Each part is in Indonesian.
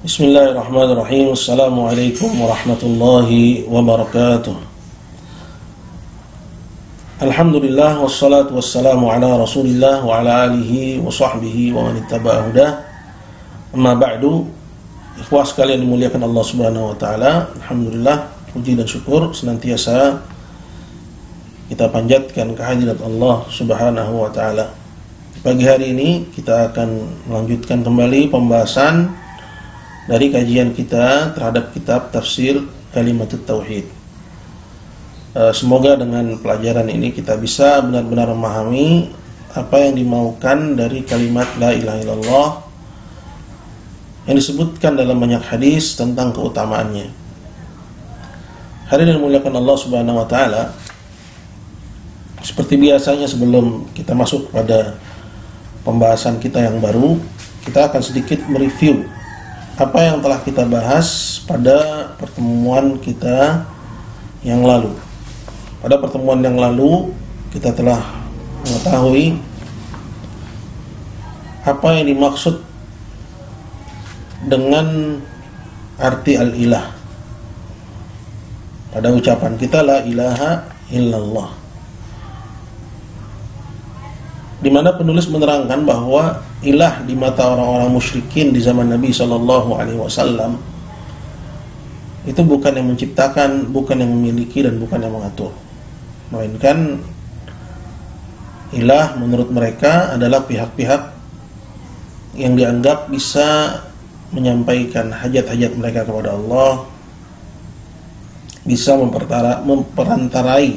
Bismillahirrahmanirrahim. Assalamualaikum warahmatullahi wabarakatuh. Alhamdulillah wassalatu wassalamu ala Rasulillah wa ala alihi wa sahbihi wa man ittaba'a hudah. Amma ba'du. Ikhwah sekalian dimuliakan Allah Subhanahu wa taala. Alhamdulillah, puji dan syukur senantiasa kita panjatkan kehadirat Allah Subhanahu wa taala. Pagi hari ini kita akan melanjutkan kembali pembahasan dari kajian kita terhadap kitab tafsir Kalimatut Tauhid. Semoga dengan pelajaran ini kita bisa benar-benar memahami apa yang dimaukan dari kalimat La ilaha illallah yang disebutkan dalam banyak hadis tentang keutamaannya. Hadirin dimuliakan Allah Subhanahu wa taala, seperti biasanya sebelum kita masuk pada pembahasan kita yang baru, kita akan sedikit mereview apa yang telah kita bahas pada pertemuan kita yang lalu. Pada pertemuan yang lalu kita telah mengetahui apa yang dimaksud dengan arti al-ilah pada ucapan kita la ilaha illallah, di mana penulis menerangkan bahwa ilah di mata orang-orang musyrikin di zaman Nabi SAW itu bukan yang menciptakan, bukan yang memiliki, dan bukan yang mengatur, melainkan ilah menurut mereka adalah pihak-pihak yang dianggap bisa menyampaikan hajat-hajat mereka kepada Allah, bisa memperantarai,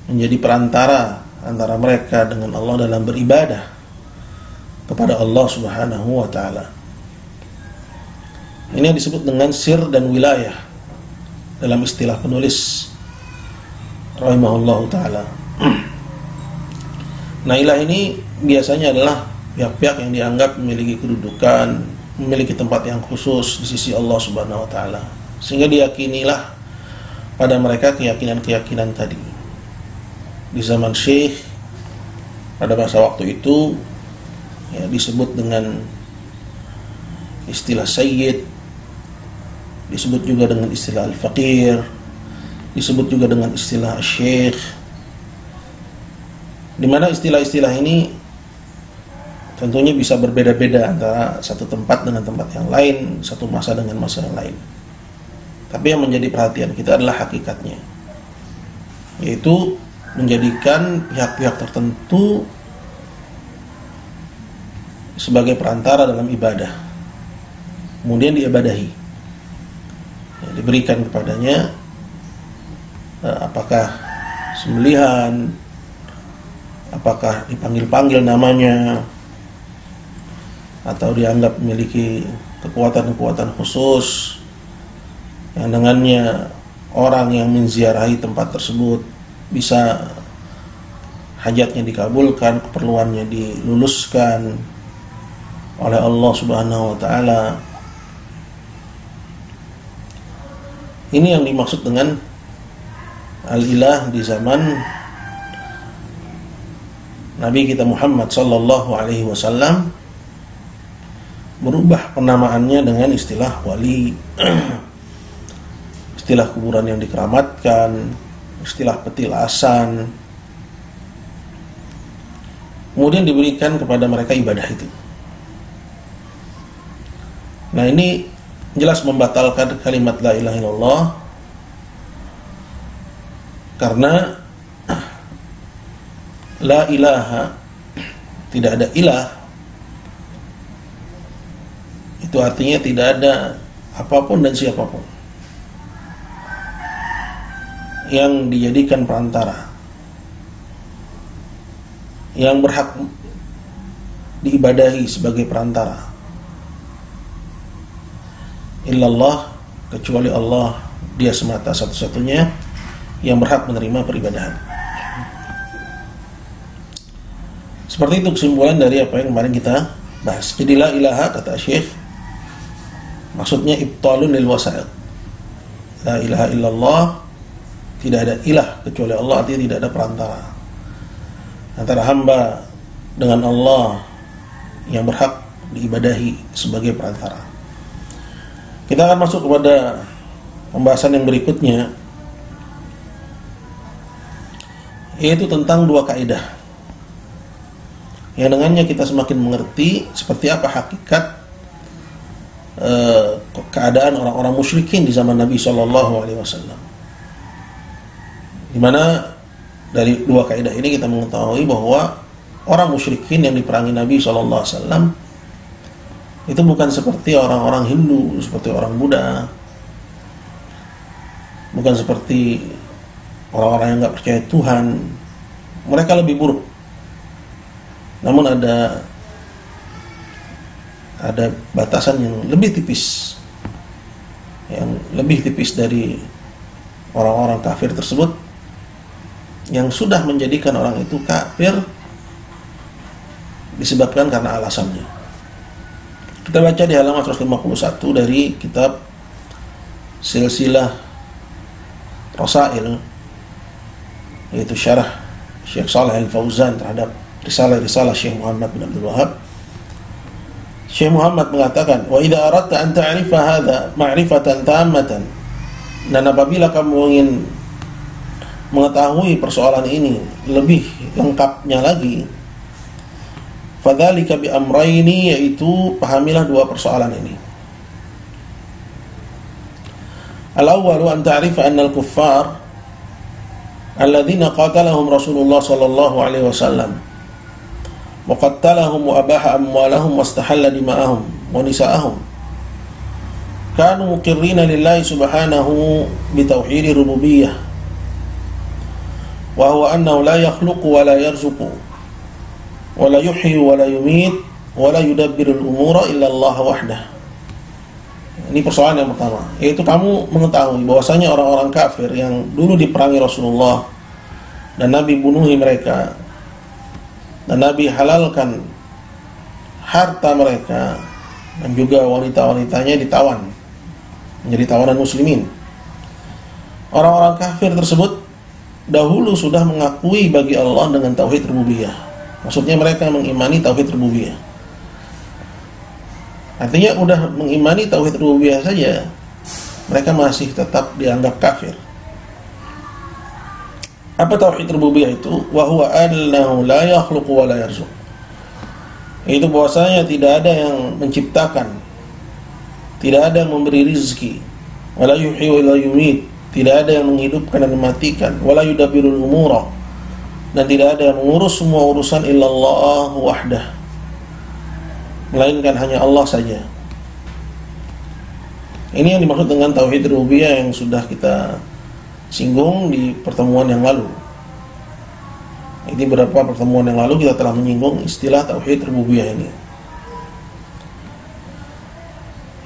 menjadi perantara antara mereka dengan Allah dalam beribadah kepada Allah Subhanahu wa taala. Ini yang disebut dengan sir dan wilayah dalam istilah penulis rahimahullahu taala. Nah, ilah ini biasanya adalah pihak-pihak yang dianggap memiliki kedudukan, memiliki tempat yang khusus di sisi Allah Subhanahu wa taala, sehingga diyakinilah pada mereka keyakinan-keyakinan tadi. Di zaman Syekh pada masa waktu itu ya, disebut dengan istilah Sayyid, disebut juga dengan istilah Al-Faqir, disebut juga dengan istilah Syekh, di mana istilah-istilah ini tentunya bisa berbeda-beda antara satu tempat dengan tempat yang lain, satu masa dengan masa yang lain. Tapi yang menjadi perhatian kita adalah hakikatnya, yaitu menjadikan pihak-pihak tertentu sebagai perantara dalam ibadah, kemudian diibadahi, ya, diberikan kepadanya apakah sembelihan, apakah dipanggil-panggil namanya, atau dianggap memiliki kekuatan-kekuatan khusus yang dengannya orang yang menziarahi tempat tersebut bisa hajatnya dikabulkan, keperluannya diluluskan oleh Allah Subhanahu wa taala. Ini yang dimaksud dengan al-ilah di zaman Nabi kita Muhammad sallallahu alaihi wasallam, berubah penamaannya dengan istilah wali, istilah kuburan yang dikeramatkan, istilah petilasan, kemudian diberikan kepada mereka ibadah itu. Nah, ini jelas membatalkan kalimat la ilaha illallah, karena la ilaha, tidak ada ilah, itu artinya tidak ada apapun dan siapapun yang dijadikan perantara, yang berhak diibadahi sebagai perantara, illallah, kecuali Allah, dia semata satu-satunya yang berhak menerima peribadahan. Seperti itu kesimpulan dari apa yang kemarin kita bahas. Jadi la ilaha, kata Syekh, maksudnya ibtalun lil wasa'id. La ilaha illallah, tidak ada ilah kecuali Allah, artinya tidak ada perantara antara hamba dengan Allah yang berhak diibadahi sebagai perantara. Kita akan masuk kepada pembahasan yang berikutnya, yaitu tentang dua kaidah yang dengannya kita semakin mengerti seperti apa hakikat keadaan orang-orang musyrikin di zaman Nabi SAW. Di mana dari dua kaidah ini kita mengetahui bahwa orang musyrikin yang diperangi Nabi SAW itu bukan seperti orang-orang Hindu, seperti orang Buddha, bukan seperti orang-orang yang nggak percaya Tuhan. Mereka lebih buruk. Namun ada batasan yang lebih tipis, dari orang-orang kafir tersebut, yang sudah menjadikan orang itu kafir disebabkan karena alasannya. Kita baca di halaman 151 dari kitab Silsilah Rasail, yaitu syarah Syekh Shalih Al-Fauzan terhadap risalah Syekh Muhammad bin Abdul Wahhab. Syekh Muhammad mengatakan, wa idza aradta an ta'rifa hadza ma'rifatan tammatan, dan apabila kamu ingin mengetahui persoalan ini lebih lengkapnya lagi, fadzalika bi amrayni, yaitu pahamilah dua persoalan ini. Al-awwalu an ta'rifa anna al-kuffar alladzina qatalahum Rasulullah sallallahu alaihi wasallam wa qattalahum wa abaha amwalahum wa istahalla dima'ahum wa nisa'ahum kanu muqirrina lillahi subhanahu bi tauhid rububiyyah wa huwa annahu la yakhluqu wa la yarzuqu wa la yuhyi wa la yumiit wa la yudabbiru al-umura illa Allah wahdah. Ini persoalan yang pertama, yaitu kamu mengetahui bahwasanya orang-orang kafir yang dulu diperangi Rasulullah dan Nabi bunuhi mereka dan Nabi halalkan harta mereka, dan juga wanita-wanitanya ditawan menjadi tawanan muslimin. Orang-orang kafir tersebut dahulu sudah mengakui bagi Allah dengan tauhid rububiyah. Maksudnya mereka mengimani tauhid rububiyah. Artinya udah mengimani tauhid rububiyah saja, mereka masih tetap dianggap kafir. Apa tauhid rububiyah itu? Wa huwa annahu la yakhluqu wa la yarzuq. Itu bahwasanya tidak ada yang menciptakan, tidak ada yang memberi rizki, wala yuhyi wa la yumiit, tidak ada yang menghidupkan dan mematikan, wala yudabbirul umura, dan tidak ada yang mengurus semua urusan illallah wahdah, melainkan hanya Allah saja. Ini yang dimaksud dengan tauhid rububiyah yang sudah kita singgung di pertemuan yang lalu. Ini beberapa pertemuan yang lalu kita telah menyinggung istilah tauhid rububiyah ini.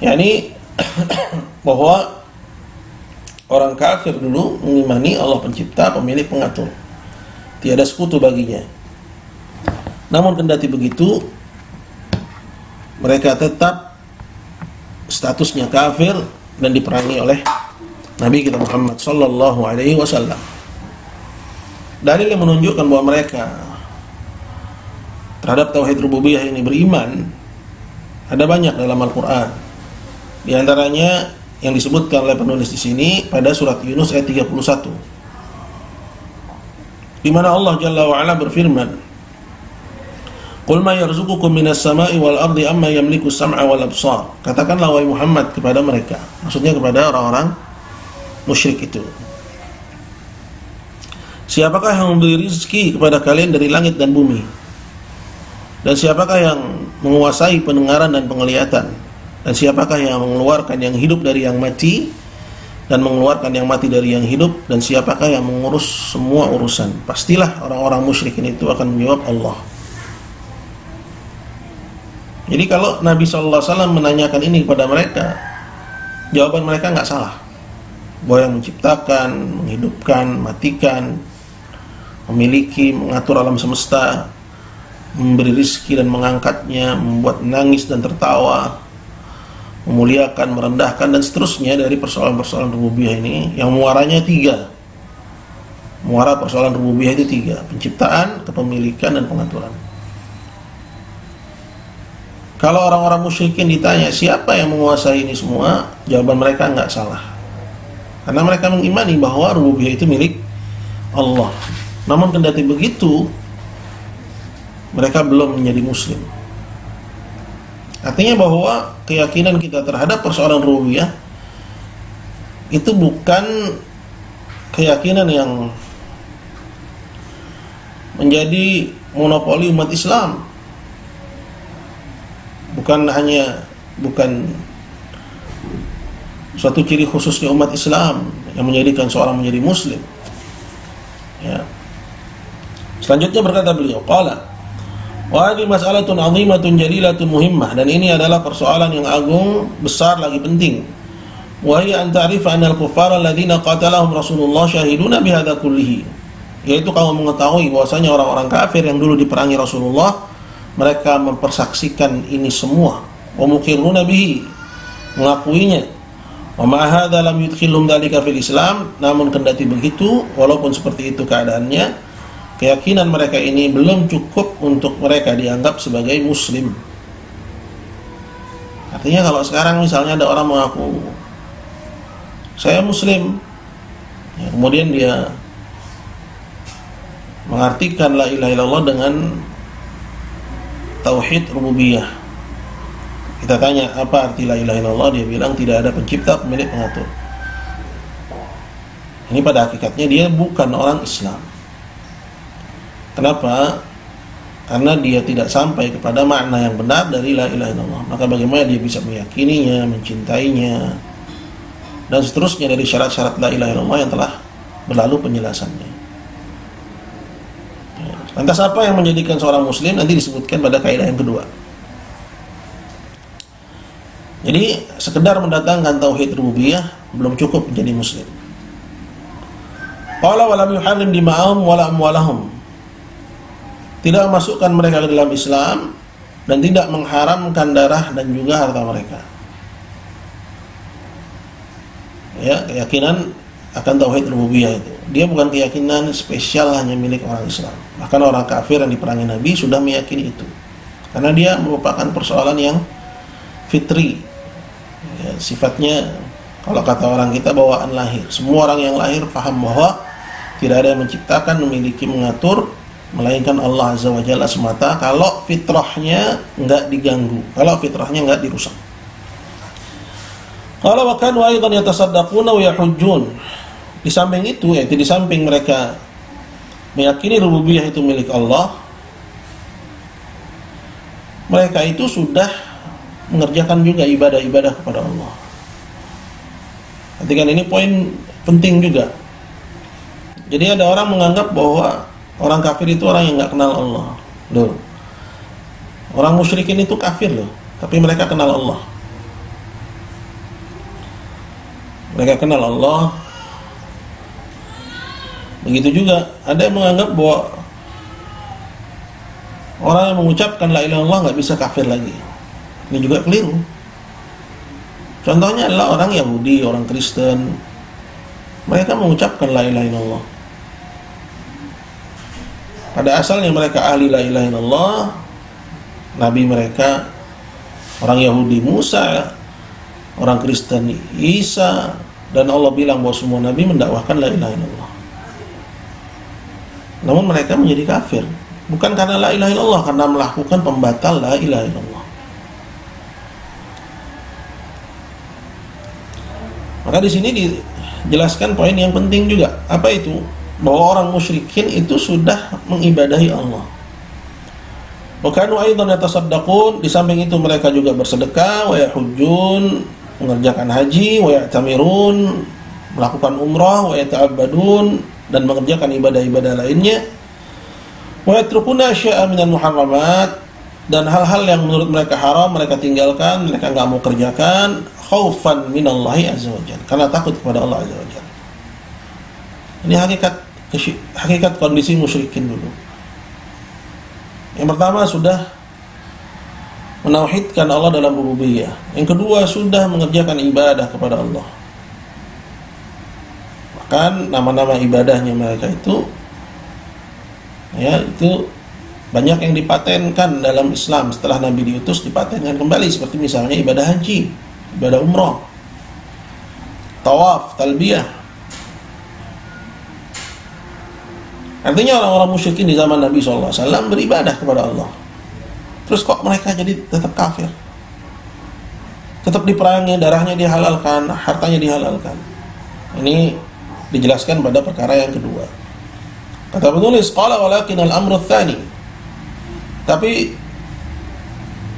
yakni bahwa orang kafir dulu mengimani Allah pencipta, pemilik, pengatur, tiada sekutu baginya. Namun kendati begitu, mereka tetap statusnya kafir dan diperangi oleh Nabi kita Muhammad sallallahu alaihi wasallam. Dalil yang menunjukkan bahwa mereka terhadap tauhid rububiyah ini beriman ada banyak dalam Al-Qur'an. Di antaranya yang disebutkan oleh penulis di sini pada surat Yunus ayat 31. Di mana Allah Jalla wa Ala berfirman, "Qul ma yarzuqukum minas sama'i wal ardi amma yamliku as-sam'a wal absar." Katakanlah wahai Muhammad kepada mereka, maksudnya kepada orang-orang musyrik itu, siapakah yang memberi rezeki kepada kalian dari langit dan bumi? Dan siapakah yang menguasai pendengaran dan penglihatan? Dan siapakah yang mengeluarkan yang hidup dari yang mati dan mengeluarkan yang mati dari yang hidup? Dan siapakah yang mengurus semua urusan? Pastilah orang-orang musyrikin itu akan menjawab Allah. Jadi kalau Nabi SAW menanyakan ini kepada mereka, jawaban mereka nggak salah, bahwa yang menciptakan, menghidupkan, matikan, memiliki, mengatur alam semesta, memberi rizki dan mengangkatnya, membuat menangis dan tertawa, memuliakan, merendahkan, dan seterusnya dari persoalan-persoalan rububiyah ini, yang muaranya 3. Muara persoalan rububiyah itu 3: penciptaan, kepemilikan, dan pengaturan. Kalau orang-orang musyrikin ditanya siapa yang menguasai ini semua, jawaban mereka nggak salah. Karena mereka mengimani bahwa rububiyah itu milik Allah. Namun kendati begitu, mereka belum menjadi muslim. Artinya bahwa keyakinan kita terhadap persoalan rububiyah itu bukan keyakinan yang menjadi monopoli umat Islam. Bukan suatu ciri khususnya umat Islam yang menjadikan seorang menjadi muslim. Ya. Selanjutnya berkata beliau, qala wa hadhihi mas'alatun 'azimatun jalilatun muhimmah, dan ini adalah persoalan yang agung, besar lagi penting. Wa hiya an ta'rifa anna al-kuffara alladziina qatalahum Rasulullah syahiduna bihadza kullihi, yaitu kamu mengetahui bahwasanya orang-orang kafir yang dulu diperangi Rasulullah, mereka mempersaksikan ini semua, wa muqirruna bihi, mengakuinya. Wa ma hadza lam yudkhilhum dzalika fil Islam, namun kendati begitu, walaupun seperti itu keadaannya, keyakinan mereka ini belum cukup untuk mereka dianggap sebagai muslim. Artinya kalau sekarang misalnya ada orang mengaku saya muslim, ya, kemudian dia mengartikan la ilaha illallah dengan tauhid rububiyah. Kita tanya apa arti la ilaha illallah, dia bilang tidak ada pencipta, pemilik, pengatur. Ini pada hakikatnya dia bukan orang Islam. Kenapa? Karena dia tidak sampai kepada makna yang benar dari la ilaha illallah. Maka bagaimana dia bisa meyakininya, mencintainya, dan seterusnya dari syarat-syarat la ilaha illallah yang telah berlalu penjelasannya. Lantas apa yang menjadikan seorang muslim nanti disebutkan pada kaidah yang kedua. Jadi sekedar mendatangkan tauhid rububiyah belum cukup menjadi muslim. Qala wa lam yuharrim dima'ahum wa la amwalahum, tidak memasukkan mereka ke dalam Islam dan tidak mengharamkan darah dan juga harta mereka. Ya, keyakinan akan tauhid rububiyah itu, dia bukan keyakinan spesial hanya milik orang Islam. Bahkan orang kafir yang diperangi Nabi sudah meyakini itu, karena dia merupakan persoalan yang fitri, ya, sifatnya kalau kata orang kita bawaan lahir. Semua orang yang lahir paham bahwa tidak ada yang menciptakan, memiliki, mengatur, melainkan Allah Azza wa Jalla semata, kalau fitrahnya enggak diganggu, kalau fitrahnya enggak dirusak. Kalau wa kanu aidan yatasaddaquna wa yahujjun, di samping itu, yaitu di samping mereka meyakini rububiyah itu milik Allah, mereka itu sudah mengerjakan juga ibadah-ibadah kepada Allah. Perhatikan, ini poin penting juga. Jadi ada orang menganggap bahwa orang kafir itu orang yang nggak kenal Allah. Loh, orang musyrikin itu kafir loh, tapi mereka kenal Allah. Mereka kenal Allah. Begitu juga ada yang menganggap bahwa orang yang mengucapkan la ilaha illallah nggak bisa kafir lagi. Ini juga keliru. Contohnya adalah orang Yahudi, orang Kristen. Mereka mengucapkan la ilaha illallah. Pada asalnya mereka ahli la ilaha illallah. Nabi mereka orang Yahudi Musa, orang Kristen Isa, dan Allah bilang bahwa semua nabi mendakwahkan la ilaha illallah. Namun mereka menjadi kafir bukan karena la ilaha illallah, karena melakukan pembatal la ilaha illallah. Maka di sini dijelaskan poin yang penting juga. Apa itu? Bahwa orang musyrikin itu sudah mengibadahi Allah. Wa kanu aidan yatasaddaqun, di samping itu mereka juga bersedekah, wa yahujjun, mengerjakan haji, wa ya'tamirun, melakukan umrah, wa yata'abbadun, dan mengerjakan ibadah-ibadah lainnya, wa yatrukuna asya'a minal muharramat, dan hal-hal yang menurut mereka haram mereka tinggalkan, mereka enggak mau kerjakan, khaufan minallahi azza wajalla, karena takut kepada Allah azza wajalla. Ini hakikat kondisi musyrikin dulu. Yang pertama sudah menauhidkan Allah dalam rububiyah. Yang kedua sudah mengerjakan ibadah kepada Allah. Bahkan nama-nama ibadahnya mereka itu, ya, itu Banyak yang dipatenkan dalam Islam setelah Nabi diutus, dipatenkan kembali, seperti misalnya ibadah haji, ibadah umrah, tawaf, talbiyah. Artinya orang-orang musyrikin di zaman Nabi SAW beribadah kepada Allah. Terus kok mereka jadi tetap kafir? Tetap diperangi, darahnya dihalalkan, hartanya dihalalkan. Ini dijelaskan pada perkara yang kedua. Kata penulis, qala walakin al-amru tsani. Tapi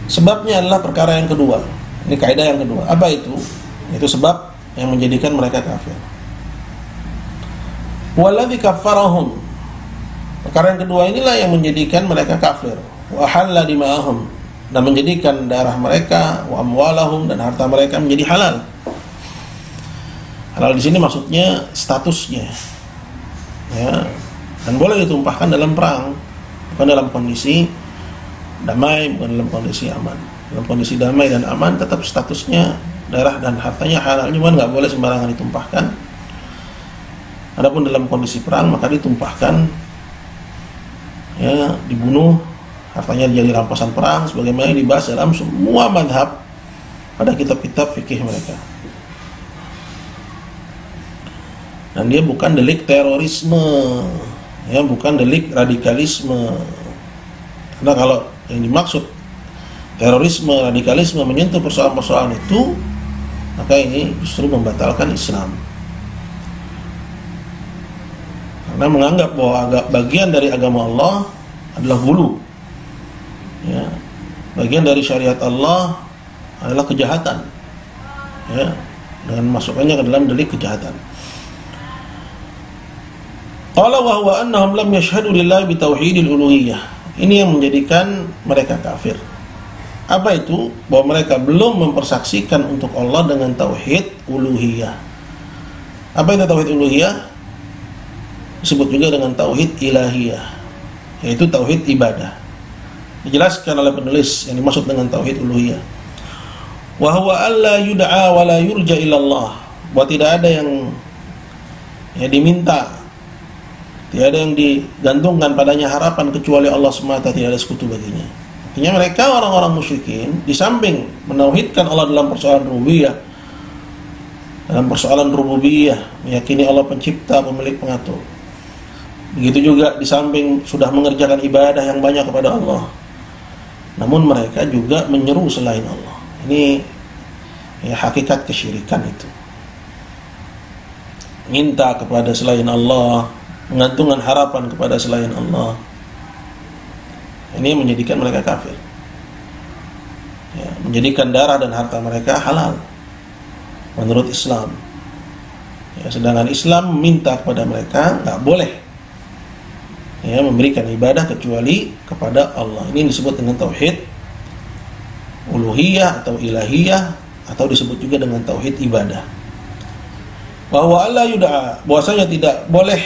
sebabnya adalah perkara yang kedua. Ini kaidah yang kedua. Apa itu? Itu sebab yang menjadikan mereka kafir. Walladzi kaffarahum. Perkara yang kedua inilah yang menjadikan mereka kafir. Wa halal dima'ahum, dan menjadikan darah mereka, wa amwalahum, dan harta mereka menjadi halal. Halal di sini maksudnya statusnya, ya, dan boleh ditumpahkan dalam perang, bukan dalam kondisi damai, bukan dalam kondisi aman. Dalam kondisi damai dan aman tetap statusnya darah dan hartanya halal, cuma nggak boleh sembarangan ditumpahkan. Adapun dalam kondisi perang maka ditumpahkan, ya, dibunuh, hartanya jadi rampasan perang, sebagaimana dibahas dalam semua madhab pada kitab-kitab fikih mereka. Dan dia bukan delik terorisme, ya, bukan delik radikalisme. Karena kalau yang dimaksud terorisme, radikalisme menyentuh persoalan-persoalan itu, maka ini justru membatalkan Islam. Karena menganggap bahwa bagian dari agama Allah adalah hulu, ya, bagian dari syariat Allah adalah kejahatan, ya, dengan masukkannya ke dalam delik kejahatan. Qala wa huwa annahum lam yashhadu lillahi bitauhidil uluhiyah. Ini yang menjadikan mereka kafir. Apa itu? Bahwa mereka belum mempersaksikan untuk Allah dengan tauhid uluhiyah. Apa itu tauhid uluhiyah? Disebut juga dengan tauhid ilahiyah, yaitu tauhid ibadah. Dijelaskan oleh penulis yang dimaksud dengan tauhid uluhiyah. Wa huwa alla yud'a wa la yurja illallah. Bahwa tidak ada yang diminta, tidak ada yang digantungkan padanya harapan kecuali Allah semata, tidak ada sekutu baginya. Artinya mereka orang-orang musyrikin di samping menauhidkan Allah dalam persoalan rububiyah, meyakini Allah pencipta, pemilik, pengatur. Begitu juga di samping sudah mengerjakan ibadah yang banyak kepada Allah, namun mereka juga menyeru selain Allah. Ini, ya, hakikat kesyirikan itu. Minta kepada selain Allah, menggantungkan harapan kepada selain Allah. Ini menjadikan mereka kafir, ya, menjadikan darah dan harta mereka halal menurut Islam, ya, sedangkan Islam minta kepada mereka nggak boleh, ya, memberikan ibadah kecuali kepada Allah. Ini disebut dengan tauhid uluhiyah atau ilahiyah, atau disebut juga dengan tauhid ibadah. Bahwa Allah yud'a, bahwasanya tidak boleh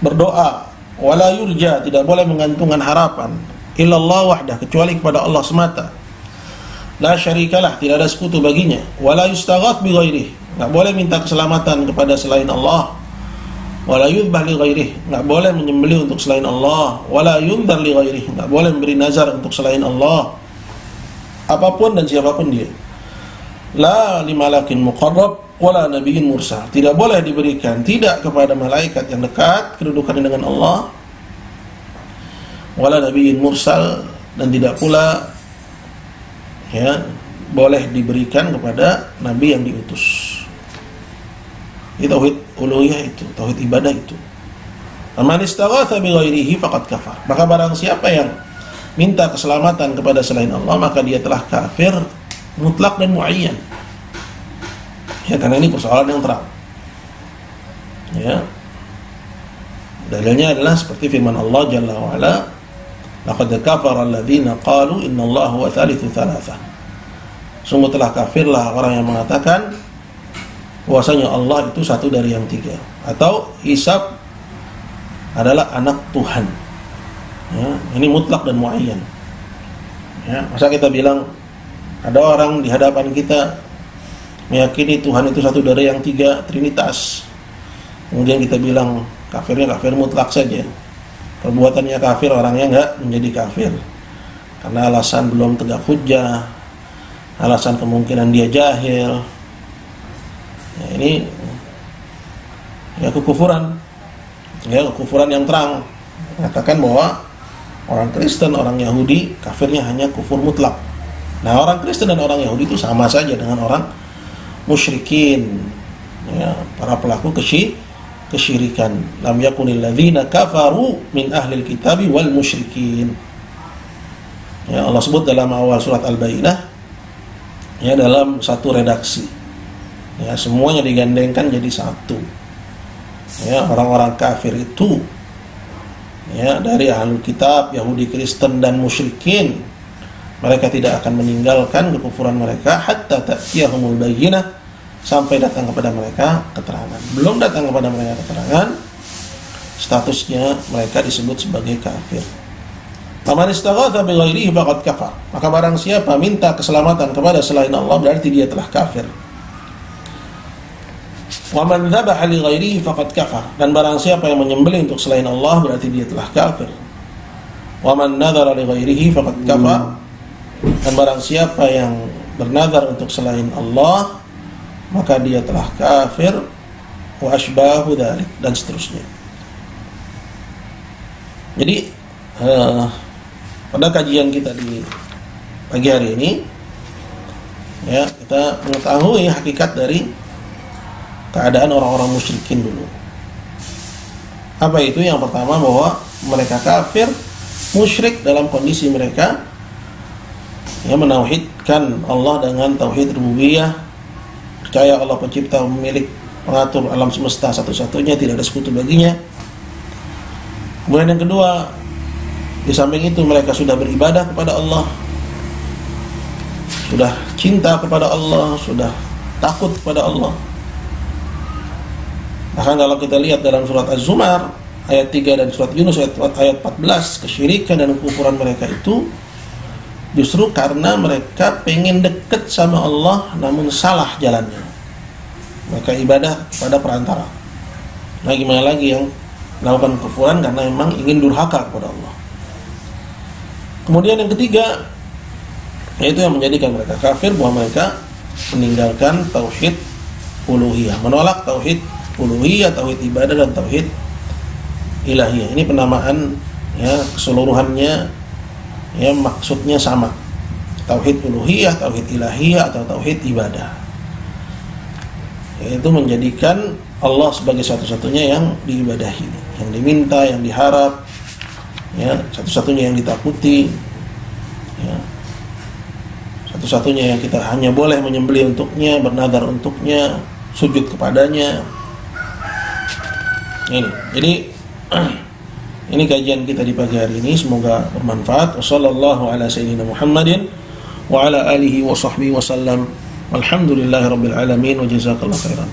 berdoa, wala yurja, tidak boleh menggantungkan harapan, illallah wahdah, kecuali kepada Allah semata. La syarikalah, tidak ada sekutu baginya. Wala yustaghath bi ghairihi, enggak boleh minta keselamatan kepada selain Allah. Wala yudbah li ghairihi, enggak boleh menyembelih untuk selain Allah. Wala yundhar li ghairihi, enggak boleh memberi nazar untuk selain Allah, apapun dan siapapun dia. La limalakin muqarrab wala nabiyyin mursal, tidak boleh diberikan, tidak kepada malaikat yang dekat kedudukannya dengan Allah, wala nabiyyin mursal, dan tidak pula, ya, boleh diberikan kepada nabi yang diutus. Itu tauhid uluhiyah, itu tauhid ibadah itu. Man istaghatha bi ghairihi faqad kafar. Maka barang siapa yang minta keselamatan kepada selain Allah, maka dia telah kafir mutlak dan muayyan. Ya, karena ini persoalan yang terang. Ya. Dalilnya adalah seperti firman Allah Jalla wa Ala, laqad kafara alladziina qalu innallaha huwa thalithu thalatha. Sungguh telah kafirlah orang yang mengatakan bahwasanya Allah itu satu dari yang tiga, atau Isa adalah anak Tuhan. Ya, ini mutlak dan muayyan. Ya, masa kita bilang ada orang di hadapan kita meyakini Tuhan itu satu dari yang tiga, Trinitas, kemudian kita bilang kafirnya kafir mutlak saja, perbuatannya kafir, orangnya enggak menjadi kafir karena alasan belum tegak hujjah, alasan kemungkinan dia jahil. Ya, ini ya kekufuran yang terang. Mengatakan bahwa orang Kristen, orang Yahudi kafirnya hanya kufur mutlak. Nah, orang Kristen dan orang Yahudi itu sama saja dengan orang musyrikin, ya, para pelaku kesyirikan. Lam yakunil ladzina kafaru min ahlil kitabi wal musyrikin. Ya, Allah sebut dalam awal surat Al-Bayyinah, ya, dalam satu redaksi. Ya, semuanya digandengkan jadi satu. Ya, orang-orang kafir itu, ya, dari ahlul kitab, Yahudi, Kristen dan musyrikin, mereka tidak akan meninggalkan kekufuran mereka hatta ta'tiyahumul bayyinah, sampai datang kepada mereka keterangan. Belum datang kepada mereka keterangan, statusnya mereka disebut sebagai kafir. Faman istaghatha bighairihi faqad kafar. Maka barang siapa minta keselamatan kepada selain Allah, berarti dia telah kafir. Wa man dzabaha li ghairihi faqad kafar. Dan barang siapa yang menyembelih untuk selain Allah, berarti dia telah kafir. Wa man nadzara li ghairihi faqad kafar. Dan barang siapa yang bernazar untuk selain Allah, maka dia telah kafir. Wa asbahu dzalik, dan seterusnya. Jadi pada kajian kita di pagi hari ini, ya, kita mengetahui hakikat dari keadaan orang-orang musyrikin dulu. Apa itu? Yang pertama, bahwa mereka kafir, musyrik dalam kondisi mereka yang menauhidkan Allah dengan tauhid rububiyah, percaya Allah pencipta, pemilik, pengatur alam semesta satu-satunya, tidak ada sekutu baginya. Kemudian yang kedua, di samping itu mereka sudah beribadah kepada Allah, sudah cinta kepada Allah, sudah takut kepada Allah. Bahkan kalau kita lihat dalam surat Az-Zumar ayat 3 dan surat Yunus ayat 14, kesyirikan dan kekufuran mereka itu justru karena mereka pengen dekat sama Allah namun salah jalannya. Mereka ibadah kepada perantara. Nah, gimana lagi yang melakukan kekufuran karena memang ingin durhaka kepada Allah. Kemudian yang ketiga, yaitu yang menjadikan mereka kafir, bahwa mereka meninggalkan tauhid uluhiyah, menolak tauhid uluhiyah, tauhid ibadah dan tauhid ilahiyah. Ini penamaan, ya, keseluruhannya, ya, maksudnya sama. Tauhid uluhiyah, tauhid ilahiyah atau tauhid ibadah. Yaitu menjadikan Allah sebagai satu-satunya yang diibadahi, yang diminta, yang diharap, ya, satu-satunya yang ditakuti, ya, satu-satunya yang kita hanya boleh menyembelih untuknya, bernadar untuknya, sujud kepadanya. Ini, jadi ini kajian kita di pagi hari ini, semoga bermanfaat. Wassallallahu ala sayyidina Muhammadin wa ala alihi wa sahbihi wasallam. Walhamdulillahirabbil alamin wa jazakallahu khairan.